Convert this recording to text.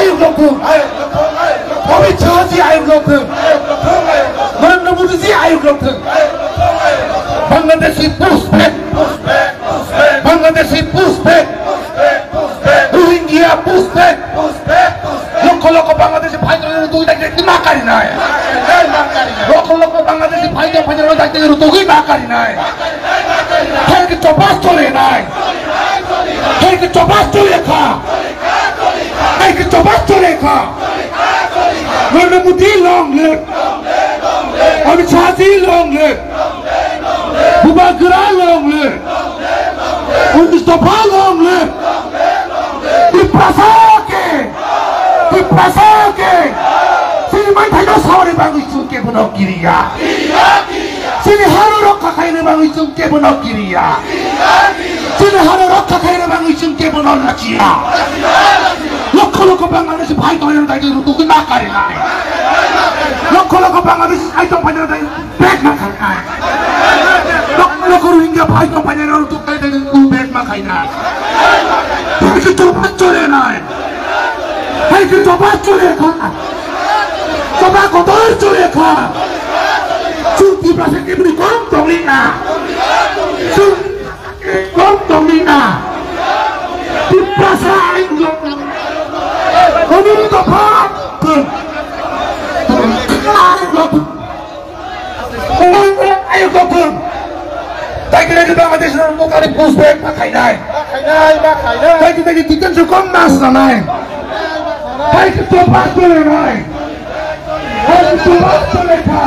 ayuk lokum Amit Shah ji ayuk lokum Narendra Modi ji ayuk lokum Bangladeshi pushback Bangladeshi pushback Rohingya pushback lakh লক্ষ বাংলাদেশি ভাইদের দুই দায়িত্ব না করি নাই লক্ষ লক্ষ বাংলাদেশি ভাইদের দায়িত্ব দুই না করি নাই হেলকে চপাস চলে নাই হেলকে চপাস চলে খা হেলকে চপাস চলে খা নরেন্দ্র মোদি লং লিভ অমিত শাহ জি লং লিভ বুবা গুরা long live Mustafa long live Dipasake sini main thayo sawari bangi chungke bono kiriya sini haru rokha khaine bangi chungke bono kiriya sini haru rokha khaine bangi chungke bono nachiya lokho lokho Bangladesh bhai toyer dai rutu na kare na lokho lokho Bangladesh ai to bhajar dai bag na khai na lokho lokho Rohingya bhai to bhajar rutu kai dai bag ma khai na তুমি তো চলে নাই এই যে তোবা চলে খা তোবা কতর চলে খা চুটি পাশে কি বলি কম তলি না কম তলি না তিপ্রাসা আইন অনুরোধ ভাব আয়ো কখন তাই কি বাংলাদেশের মোকারে পুষবে বা খাই নাই তাই কি দেখি ডিটেনশন কম মাস না নাই তাই কি তো বাস চলে নাই তাই কি তো বাস চলে খা